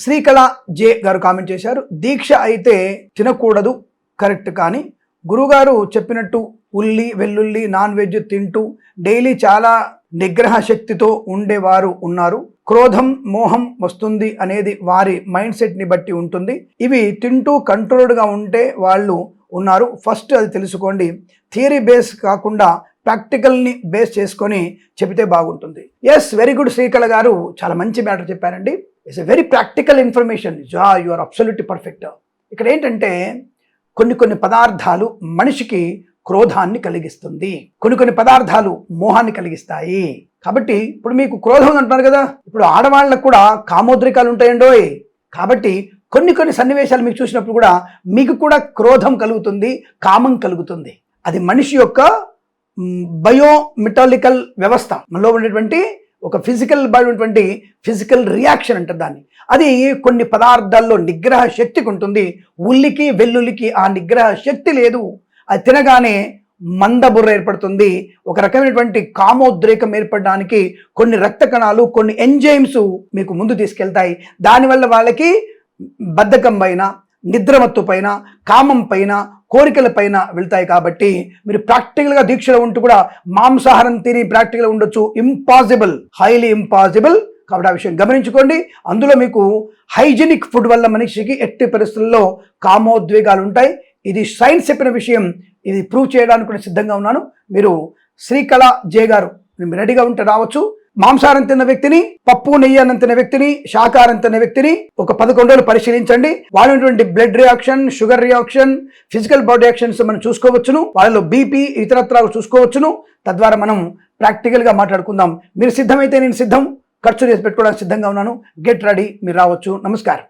శ్రీకళ జే గారు కామెంట్ చేశారు, దీక్ష అయితే తినకూడదు కరెక్ట్, కానీ గురుగారు చెప్పినట్టు ఉల్లి వెల్లుల్లి నాన్ వెజ్ తింటూ డైలీ చాలా నిగ్రహ శక్తితో ఉండేవారు ఉన్నారు. క్రోధం మోహం వస్తుంది అనేది వారి మైండ్ సెట్ని బట్టి ఉంటుంది. ఇవి తింటూ కంట్రోల్డ్గా ఉంటే వాళ్ళు ఉన్నారు. ఫస్ట్ అది తెలుసుకోండి. థియరీ బేస్ కాకుండా ప్రాక్టికల్ని బేస్ చేసుకొని చెబితే బాగుంటుంది. ఎస్, వెరీ గుడ్ శ్రీకళ గారు, చాలా మంచి మ్యాటర్ చెప్పారండి. It's a very practical information. You are absolutely perfect. ఇక్కడ ఏంటంటే కొన్ని పదార్థాలు మనిషికి క్రోధాన్ని కలిగిస్తుంది, కొన్ని పదార్థాలు మోహాన్ని కలిగిస్తాయి. కాబట్టి ఇప్పుడు మీకు క్రోధం అంటున్నారు కదా, ఇప్పుడు ఆడవాళ్ళకు కూడా కామోద్రికాలు ఉంటాయండోయ్. కాబట్టి కొన్ని సన్నివేశాలు మీకు చూసినప్పుడు కూడా మీకు కూడా క్రోధం కలుగుతుంది, కామం కలుగుతుంది. అది మనిషి యొక్క బయోమెటాలికల్ వ్యవస్థ, మనలో ఉండేటువంటి ఒక ఫిజికల్ రియాక్షన్ అంటారు దాన్ని. అది కొన్ని పదార్థాల్లో నిగ్రహ శక్తికి ఉంటుంది. ఉల్లికి వెల్లుల్లికి ఆ నిగ్రహ శక్తి లేదు. అది తినగానే మందబుర్ర ఏర్పడుతుంది. ఒక రకమైనటువంటి కామోద్రేకం ఏర్పడడానికి కొన్ని రక్త కణాలు, కొన్ని ఎంజైమ్స్ మీకు ముందు తీసుకెళ్తాయి. దానివల్ల వాళ్ళకి బద్ధకం పైన, నిద్రమత్తు పైన, కామం పైన, కోరికల పైన వెళ్తాయి. కాబట్టి మీరు ప్రాక్టికల్గా దీక్షలో ఉంటూ కూడా మాంసాహారం తిని ప్రాక్టికల్గా ఉండొచ్చు, ఇంపాసిబుల్, హైలీ ఇంపాసిబుల్. కాబట్టి ఆ విషయం గమనించుకోండి. అందులో మీకు హైజీనిక్ ఫుడ్ వల్ల మనిషికి ఎట్టి పరిస్థితుల్లో కామోద్వేగాలు ఉంటాయి. ఇది సైన్స్ చెప్పిన విషయం. ఇది ప్రూవ్ చేయడానికి కూడా సిద్ధంగా ఉన్నాను. మీరు శ్రీకళ జే గారు మీరు రెడీగా ఉంటే రావచ్చు. మాంసాహారం తిన్న వ్యక్తిని, పప్పు నెయ్యి అన్నం తిన్న వ్యక్తిని, శాకాహారం తిన్న వ్యక్తిని ఒక 11 రోజులు పరిశీలించండి. వాళ్ళటువంటి blood reaction, sugar reaction, physical body reactions మనం చూసుకోవచ్చును. వాళ్ళలో బీపీ ఇతరత్రా చూసుకోవచ్చును. తద్వారా మనం ప్రాక్టికల్గా మాట్లాడుకుందాం. మీరు సిద్ధమైతే నేను సిద్ధం, ఖర్చు చేసి పెట్టుకోవడానికి సిద్ధంగా ఉన్నాను. గెట్ రెడీ, మీరు రావచ్చు. నమస్కారం.